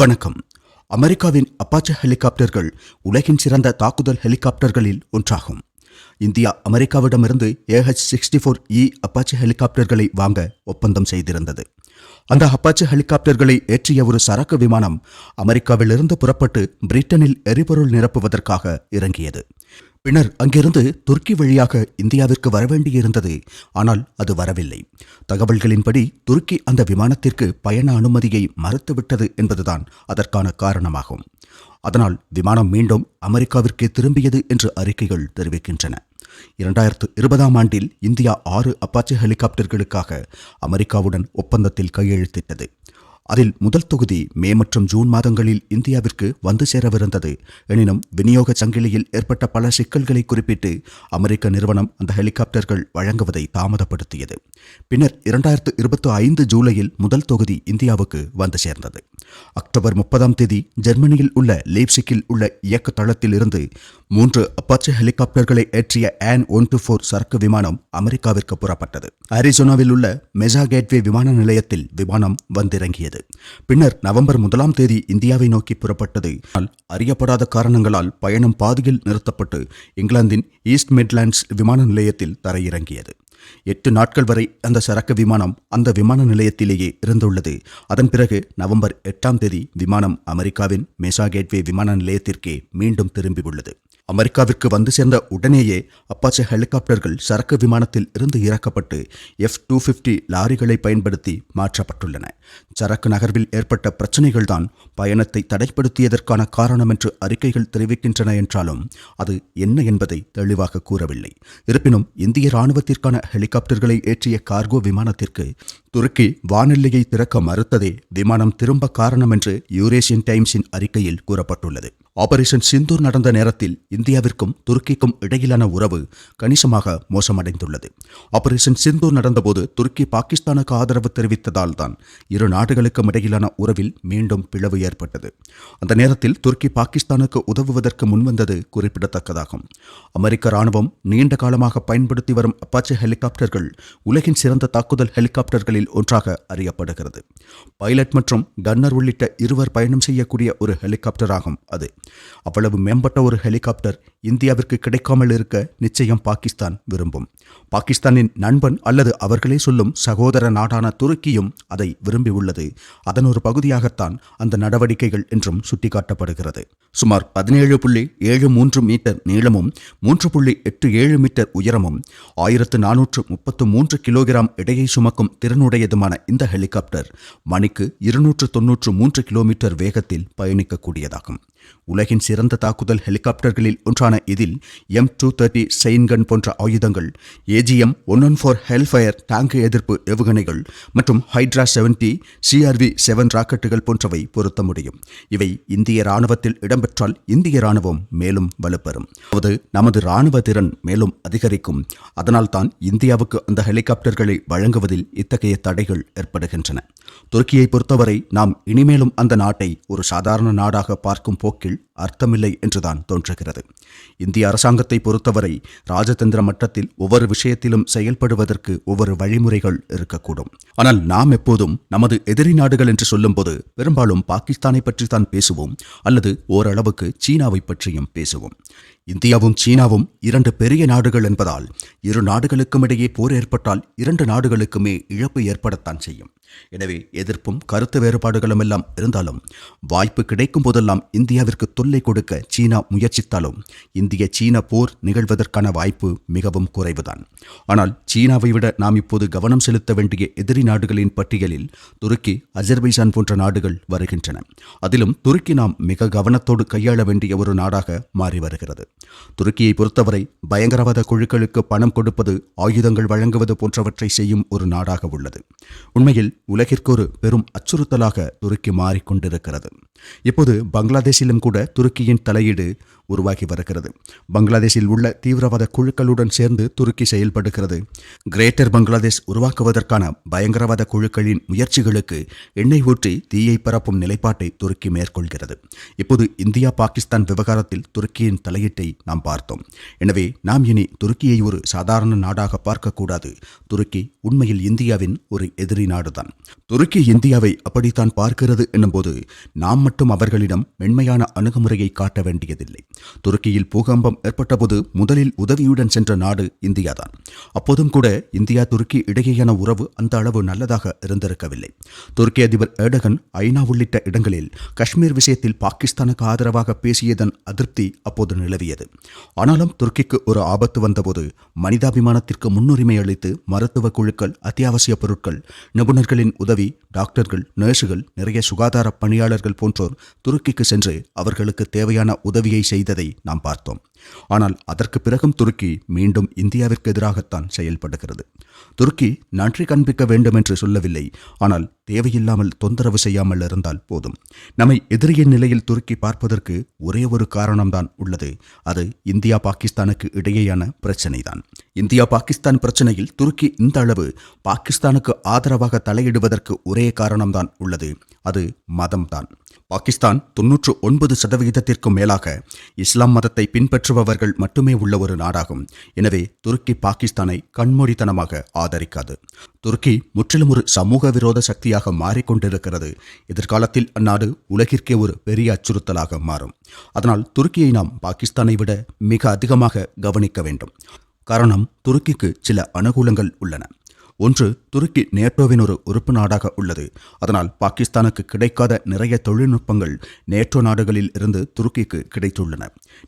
வணக்கம். அமெரிக்காவின் அப்பாச்சே ஹெலிகாப்டர்கள் உலகின் சிறந்த தாக்குதல் ஹெலிகாப்டர்களில் ஒன்றாகும். இந்தியா அமெரிக்காவிடமிருந்து AH-64E அப்பாச்சே ஹெலிகாப்டர்களை வாங்க ஒப்பந்தம் செய்திருந்தது. அந்த அப்பாச்சே ஹெலிகாப்டர்களை ஏற்றிய ஒரு சரக்கு விமானம் அமெரிக்காவிலிருந்து புறப்பட்டு பிரிட்டனில் எரிபொருள் நிரப்புவதற்காக இறங்கியது. பின்னர் அங்கிருந்து துருக்கி வழியாக இந்தியாவிற்கு வரவேண்டியிருந்தது. ஆனால் அது வரவில்லை. தகவல்களின்படி துருக்கி அந்த விமானத்திற்கு பயண அனுமதியை மறுத்துவிட்டது என்பதுதான் அதற்கான காரணமாகும். அதனால் விமானம் மீண்டும் அமெரிக்காவிற்கு திரும்பியது என்று அறிக்கைகள் தெரிவிக்கின்றன. 2020ஆம் ஆண்டில் இந்தியா 6 அப்பாச்சே ஹெலிகாப்டர்களுக்காக அமெரிக்காவுடன் ஒப்பந்தத்தில் கையெழுத்திட்டது. அதில் முதல் தொகுதி மே மற்றும் ஜூன் மாதங்களில் இந்தியாவிற்கு வந்து சேரவிருந்தது. எனினும் விநியோக சங்கிலியில் ஏற்பட்ட பல சிக்கல்களை குறிப்பிட்டு அமெரிக்க நிறுவனம் அந்த ஹெலிகாப்டர்கள் வழங்குவதை தாமதப்படுத்தியது. பின்னர் 2025 ஜூலையில் முதல் தொகுதி இந்தியாவுக்கு வந்து சேர்ந்தது. அக்டோபர் 30ஆம் தேதி ஜெர்மனியில் உள்ள லீப்சிக்கில் உள்ள இயக்க தளத்தில் இருந்து 3 அப்பாச்சே ஹெலிகாப்டர்களை ஏற்றிய AN 124 சரக்கு விமானம் அமெரிக்காவிற்கு புறப்பட்டது. அரிசோனாவில் உள்ள மெசா கேட்வே விமான நிலையத்தில் விமானம் வந்திறங்கியது. பின்னர் நவம்பர் 1ஆம் தேதி இந்தியாவை நோக்கி புறப்பட்டது. அறியப்படாத காரணங்களால் பயணம் பாதியில் நிறுத்தப்பட்டு இங்கிலாந்தின் ஈஸ்ட் மிட்லாண்ட்ஸ் விமான நிலையத்தில் தரையிறங்கியது. 8 நாட்கள் வரை அந்த சரக்கு விமானம் அந்த விமான நிலையத்திலேயே இருந்துள்ளது. அதன் பிறகு நவம்பர் 8ஆம் தேதி விமானம் அமெரிக்காவின் மெசா கேட்வே விமான நிலையத்திற்கே மீண்டும் திரும்பியுள்ளது. அமெரிக்காவிற்கு வந்து சேர்ந்த உடனேயே அப்பாச்சே ஹெலிகாப்டர்கள் சரக்கு விமானத்தில் இருந்து இறக்கப்பட்டு F-250 லாரிகளை பயன்படுத்தி மாற்றப்பட்டுள்ளன. சரக்கு நகர்வில் ஏற்பட்ட பிரச்சனைகள்தான் பயணத்தை தடைப்படுத்தியதற்கான காரணம் என்று அறிக்கைகள் தெரிவிக்கின்றன என்றாலும் அது என்ன என்பதை தெளிவாக கூறவில்லை. இருப்பினும் இந்திய இராணுவத்திற்கான ஹெலிகாப்டர்களை ஏற்றிய கார்கோ விமானத்திற்கு துருக்கி வானெல்லையை திறக்க மறுத்ததே விமானம் திரும்ப காரணம் என்று யூரேசியன் டைம்ஸின் அறிக்கையில் கூறப்பட்டுள்ளது. ஆபரேஷன் சிந்தூர் நடந்த நேரத்தில் இந்தியாவிற்கும் துருக்கிக்கும் இடையிலான உறவு கணிசமாக மோசமடைந்துள்ளது. ஆபரேஷன் சிந்தூர் நடந்தபோது துருக்கி பாகிஸ்தானுக்கு ஆதரவு தெரிவித்ததால் தான் இரு நாடுகளுக்கும் இடையிலான உறவில் மீண்டும் பிளவு ஏற்பட்டது. அந்த நேரத்தில் துருக்கி பாகிஸ்தானுக்கு உதவுவதற்கு முன்வந்தது குறிப்பிடத்தக்கதாகும். அமெரிக்க ராணுவம் நீண்ட காலமாக பயன்படுத்தி வரும் அப்பாச்சே ஹெலிகாப்டர்கள் உலகின் சிறந்த தாக்குதல் ஹெலிகாப்டர்களில் ஒன்றாக அறியப்படுகிறது. பைலட் மற்றும் கன்னர் உள்ளிட்ட இருவர் பயணம் செய்யக்கூடிய ஒரு ஹெலிகாப்டராகும் அது. அவ்வளவு மேம்பட்ட ஒரு ஹெலிகாப்டர் இந்தியாவிற்கு கிடைக்காமல் இருக்க நிச்சயம் பாகிஸ்தான் விரும்பும். பாகிஸ்தானின் நண்பன் அல்லது அவர்களே சொல்லும் சகோதர நாடான துருக்கியும் அதை விரும்பியுள்ளது. அதன் ஒரு பகுதியாகத்தான் அந்த நடவடிக்கைகள் என்றும் சுட்டிக்காட்டப்படுகிறது. சுமார் 17.73 மீட்டர் நீளமும் 3.87 மீட்டர் உயரமும் 1433 கிலோகிராம் எடையை சுமக்கும் திறனுடையதுமான இந்த ஹெலிகாப்டர் மணிக்கு 293 கிலோமீட்டர் வேகத்தில் பயணிக்கக்கூடியதாகும். உலகின் சிறந்த தாக்குதல் ஹெலிகாப்டர்களில் ஒன்றான இதில் M230 செயின்கன் போன்ற ஆயுதங்கள், AGM-114 ஹெல்ஃபயர் டாங்கு எதிர்ப்பு ஏவுகணைகள் மற்றும் ஹைட்ரா 70 CRV-7 ராக்கெட்டுகள் போன்றவை பொருத்த முடியும். இவை இந்திய இராணுவத்தில் இடம்பெற்றால் இந்திய இராணுவம் மேலும் வலுப்பெறும். அதாவது நமது இராணுவ திறன் மேலும் அதிகரிக்கும். அதனால்தான் இந்தியாவுக்கு அந்த ஹெலிகாப்டர்களை வழங்குவதில் இத்தகைய தடைகள் ஏற்படுகின்றன. துருக்கியை பொறுத்தவரை நாம் இனிமேலும் அந்த நாட்டை ஒரு சாதாரண நாடாக பார்க்கும் போக்கில் அர்த்தமில்லை என்றுதான் தோன்றுகிறது. இந்திய அரசாங்கத்தை பொறுத்தவரை ராஜதந்திர மட்டத்தில் ஒவ்வொரு விஷயத்திலும் செயல்படுவதற்கு ஒவ்வொரு வழிமுறைகள் இருக்கக்கூடும். ஆனால் நாம் எப்போதும் நமது எதிரி நாடுகள் என்று சொல்லும்போது பெரும்பாலும் பாகிஸ்தானை பற்றி தான் பேசுவோம் அல்லது ஓரளவுக்கு சீனாவை பற்றியும் பேசுவோம். இந்தியாவும் சீனாவும் 2 பெரிய நாடுகள் என்பதால் இரு நாடுகளுக்கும் இடையே போர் ஏற்பட்டால் 2 நாடுகளுக்குமே இழப்பு ஏற்படத்தான் செய்யும். எனவே எதிர்ப்பும் கருத்து வேறுபாடுகளும் எல்லாம் இருந்தாலும் வாய்ப்பு கிடைக்கும் போதெல்லாம் இந்தியாவிற்கு தொல்லை கொடுக்க சீனா முயற்சித்தாலும் இந்திய சீன போர் நிகழ்வதற்கான வாய்ப்பு மிகவும் குறைவுதான். ஆனால் சீனாவை விட நாம் இப்போது கவனம் செலுத்த வேண்டிய எதிரி நாடுகளின் பட்டியலில் துருக்கி, அஜர்பைஜான் போன்ற நாடுகள் வருகின்றன. அதிலும் துருக்கி நாம் மிக கவனத்தோடு கையாள வேண்டிய ஒரு நாடாக மாறி வருகிறது. துருக்கியை பொறுத்தவரை பயங்கரவாத குழுக்களுக்கு பணம் கொடுப்பது, ஆயுதங்கள் வழங்குவது போன்றவற்றை செய்யும் ஒரு நாடாக உள்ளது. உண்மையில் உலகிற்கு ஒரு பெரும் அச்சுறுத்தலாக துருக்கி மாறிக்கொண்டிருக்கிறது. இப்போது பங்களாதேஷிலும் கூட துருக்கியின் தலையீடு உருவாகி வருகிறது. பங்களாதேஷில் உள்ள தீவிரவாத குழுக்களுடன் சேர்ந்து துருக்கி செயல்படுகிறது. கிரேட்டர் பங்களாதேஷ் உருவாக்குவதற்கான பயங்கரவாத குழுக்களின் முயற்சிகளுக்கு எண்ணெய் ஊற்றி தீயை பரப்பும் நிலைப்பாட்டை துருக்கி மேற்கொள்கிறது. இப்போது இந்தியா பாகிஸ்தான் விவகாரத்தில் துருக்கியின் தலையீட்டை நாம் பார்த்தோம். எனவே நாம் இனி துருக்கியை ஒரு சாதாரண நாடாக பார்க்கக்கூடாது. துருக்கி உண்மையில் இந்தியாவின் ஒரு எதிரி நாடுதான். துருக்கி இந்தியாவை அப்படித்தான் பார்க்கிறது என்னும்போது நாம் மட்டும் அவர்களிடம் மென்மையான அணுகுமுறையை காட்ட வேண்டியதில்லை. துருக்கியில் பூகம்பம் ஏற்பட்டபோது முதலில் உதவியுடன் சென்ற நாடு இந்தியாதான். அப்போதும் கூட இந்தியா துருக்கி இடையேயான உறவு அந்த அளவு நல்லதாக இருந்திருக்கவில்லை. துருக்கி அதிபர் ஏர்டகன் ஐநா உள்ளிட்ட இடங்களில் காஷ்மீர் விஷயத்தில் பாகிஸ்தானுக்கு ஆதரவாக பேசியதன் அதிருப்தி அப்போது நிலவியது. ஆனாலும் துருக்கிக்கு ஒரு ஆபத்து வந்தபோது மனிதாபிமானத்திற்கு முன்னுரிமை அளித்து மருத்துவ குழுக்கள், அத்தியாவசிய பொருட்கள், நிபுணர்களின் உதவி, டாக்டர்கள், நர்சுகள், நிறைய சுகாதார பணியாளர்கள் போன்றோர் துருக்கிக்கு சென்று அவர்களுக்கு தேவையான உதவியை செய்ததை நாம் பார்த்தோம். ஆனால் அதற்கு பிறகும் துருக்கி மீண்டும் இந்தியாவிற்கு எதிராகத்தான் செயல்படுகிறது. துருக்கி நன்றி காண்பிக்க வேண்டும் என்று சொல்லவில்லை, ஆனால் தேவையில்லாமல் தொந்தரவு செய்யாமல் இருந்தால் போதும். நம்மை எதிரியின் நிலையில் துருக்கி பார்ப்பதற்கு ஒரே ஒரு காரணம்தான் உள்ளது. அது இந்தியா பாகிஸ்தானுக்கு இடையேயான பிரச்சனைதான். இந்தியா பாகிஸ்தான் பிரச்சனையில் துருக்கி இந்த அளவு பாகிஸ்தானுக்கு ஆதரவாக தலையிடுவதற்கு ஒரே காரணம்தான் உள்ளது. அது மதம்தான். பாகிஸ்தான் 99% மேலாக இஸ்லாம் மதத்தை பின்பற்றுபவர்கள் மட்டுமே உள்ள ஒரு நாடாகும். எனவே துருக்கி பாகிஸ்தானை கண்மூடித்தனமாக ஆதரிக்காது. துருக்கி முற்றிலும் ஒரு சமூக விரோத சக்தியாக மாறிக்கொண்டிருக்கிறது. எதிர்காலத்தில் அந்நாடு உலகிற்கே ஒரு பெரிய அச்சுறுத்தலாக மாறும். அதனால் துருக்கியை நாம் பாகிஸ்தானை விட மிக அதிகமாக கவனிக்க வேண்டும். காரணம், துருக்கிக்கு சில அனுகூலங்கள் உள்ளன. ஒன்று, துருக்கி நேட்டோவின் ஒரு உறுப்பு நாடாக உள்ளது. அதனால் பாகிஸ்தானுக்கு கிடைக்காத நிறைய தொழில்நுட்பங்கள் நேட்டோ நாடுகளில் இருந்து துருக்கிக்கு கிடைத்துள்ளன.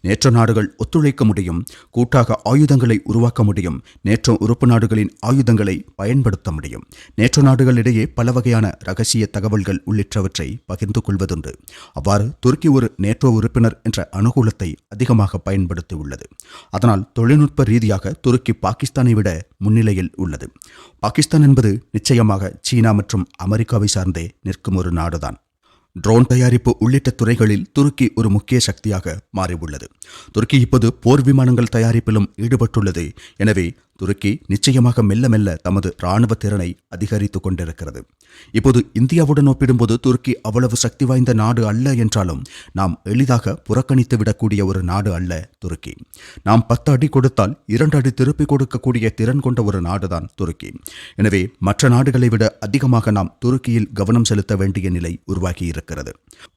நேட்டோ நாடுகள் ஒத்துழைக்க முடியும், கூட்டாக ஆயுதங்களை உருவாக்க முடியும், நேட்டோ உறுப்பு நாடுகளின் ஆயுதங்களை பயன்படுத்த முடியும். நேட்டோ நாடுகளிடையே பல வகையான இரகசிய தகவல்கள் உள்ளிட்டவற்றை பகிர்ந்து கொள்வதுண்டு. அவ்வாறு துருக்கி ஒரு நேட்டோ உறுப்பினர் என்ற அனுகூலத்தை அதிகமாக பயன்படுத்தியுள்ளது. அதனால் தொழில்நுட்ப ரீதியாக துருக்கி பாகிஸ்தானை விட முன்னிலையில் உள்ளது. பாகிஸ்தான் என்பது நிச்சயமாக சீனா மற்றும் அமெரிக்காவை சார்ந்தே நிற்கும் ஒரு நாடுதான். ட்ரோன் தயாரிப்பு உள்ளிட்ட துறைகளில் துருக்கி ஒரு முக்கிய சக்தியாக மாறியுள்ளது. துருக்கி இப்போது போர் விமானங்கள் தயாரிப்பிலும் ஈடுபட்டுள்ளது. எனவே துருக்கி நிச்சயமாக மெல்ல மெல்ல தமது இராணுவ திறனை அதிகரித்து கொண்டிருக்கிறது. இப்போது இந்தியாவுடன் ஒப்பிடும்போது துருக்கி அவ்வளவு சக்தி வாய்ந்த நாடு அல்ல என்றாலும் நாம் எளிதாக புறக்கணித்து விடக்கூடிய ஒரு நாடு அல்ல துருக்கி. நாம் 10 அடி கொடுத்தால் 2 அடி திருப்பி கொடுக்கக்கூடிய திறன் கொண்ட ஒரு நாடுதான் துருக்கி. எனவே மற்ற நாடுகளை விட அதிகமாக நாம் துருக்கியில் கவனம் செலுத்த வேண்டிய நிலை உருவாகி இருக்கிறது.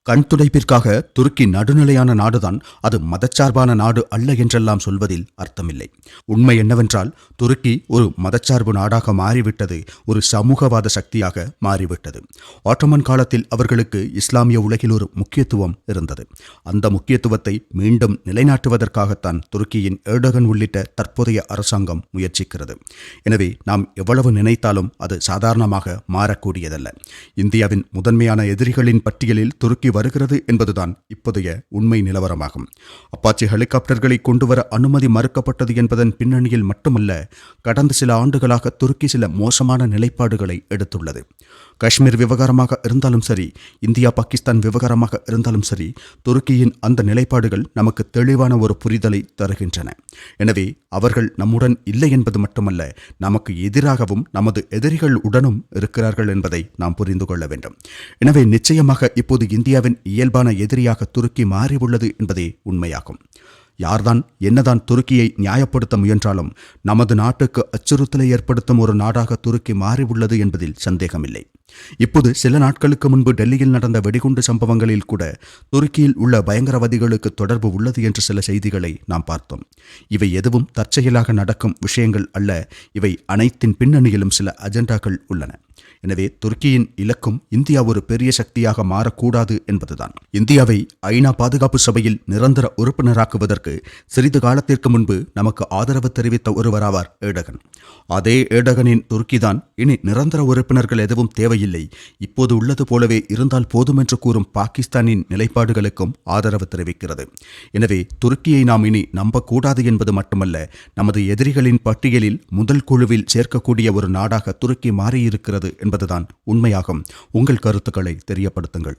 கண் துடைப்பிற்காக துருக்கி நடுநிலையான நாடுதான், அது மதச்சார்பான நாடு அல்ல என்றெல்லாம் சொல்வதில் அர்த்தமில்லை. உண்மை என்னவென்றால் துருக்கி ஒரு மதச்சார்பு நாடாக மாறிவிட்டது, ஒரு சமூகவாத சக்தியாக மாறிவிட்டது. ஆட்டோமன் காலத்தில் அவர்களுக்கு இஸ்லாமிய உலகில் ஒரு முக்கியத்துவம் இருந்தது. அந்த முக்கியத்துவத்தை மீண்டும் நிலைநாட்டுவதற்காகத்தான் துருக்கியின் ஏர்டகன் உள்ளிட்ட தற்போதைய அரசாங்கம் முயற்சிக்கிறது. எனவே நாம் எவ்வளவு நினைத்தாலும் அது சாதாரணமாக மாறக்கூடியதல்ல. இந்தியாவின் முதன்மையான எதிரிகளின் பட்டியலில் துருக்கி வருகிறது என்பதுதான் இப்போதைய உண்மை நிலவரமாகும். அப்பாச்சி ஹெலிகாப்டர்களை கொண்டுவர அனுமதி மறுக்கப்பட்டது என்பதன் பின்னணியில் மட்டுமல்ல, கடந்த சில ஆண்டுகளாக துருக்கி சில மோசமான நிலைப்பாடுகளை எடுத்துள்ளது. காஷ்மீர் விவகாரமாக இருந்தாலும் சரி, இந்தியா பாகிஸ்தான் விவகாரமாக இருந்தாலும் சரி, துருக்கியின் அந்த நிலைப்பாடுகள் நமக்கு தெளிவான ஒரு புரிதலை தருகின்றன. எனவே அவர்கள் நம்முடன் இல்லை என்பது மட்டுமல்ல, நமக்கு எதிராகவும் நமது எதிரிகள் உடனும் இருக்கிறார்கள் என்பதை நாம் புரிந்து கொள்ள வேண்டும். எனவே நிச்சயமாக இப்போது இந்தியாவின் இயல்பான எதிரியாக துருக்கி மாறியுள்ளது என்பதே உண்மையாகும். யார்தான் என்னதான் துருக்கியை நியாயப்படுத்த முயன்றாலும் நமது நாட்டுக்கு அச்சுறுத்தலை ஏற்படுத்தும் ஒரு நாடாக துருக்கி மாறியுள்ளது என்பதில் சந்தேகமில்லை. இப்போது சில நாட்களுக்கு முன்பு டெல்லியில் நடந்த வெடிகுண்டு சம்பவங்களில் கூட துருக்கியில் உள்ள பயங்கரவாதிகளுக்கு தொடர்பு உள்ளது என்ற சில செய்திகளை நாம் பார்த்தோம். இவை எதுவும் தற்செயலாக நடக்கும் விஷயங்கள் அல்ல. இவை அனைத்தின் பின்னணியிலும் சில அஜெண்டாக்கள் உள்ளன. எனவே துருக்கியின் இலக்கும் இந்தியா ஒரு பெரிய சக்தியாக மாறக்கூடாது என்பதுதான். இந்தியாவை ஐநா பாதுகாப்பு சபையில் நிரந்தர உறுப்பினராக்குவதற்கு சிறிது காலத்திற்கு முன்பு நமக்கு ஆதரவு தெரிவித்த ஒருவராவார் ஏர்டகன். அதே ஏர்டகனின் துருக்கிதான் இனி நிரந்தர உறுப்பினர்கள் எதுவும் தேவையில்லை, இப்போது உள்ளது போலவே இருந்தால் போதும் என்று கூறும் பாகிஸ்தானின் நிலைப்பாடுகளுக்கும் ஆதரவு தெரிவிக்கிறது. எனவே துருக்கியை நாம் இனி நம்பக்கூடாது என்பது மட்டுமல்ல, நமது எதிரிகளின் பட்டியலில் முதல் குழுவில் சேர்க்கக்கூடிய ஒரு நாடாக துருக்கி மாறியிருக்கிறது என்பதுதான் உண்மையாகும். உங்கள் கருத்துக்களை தெரியப்படுத்துங்கள்.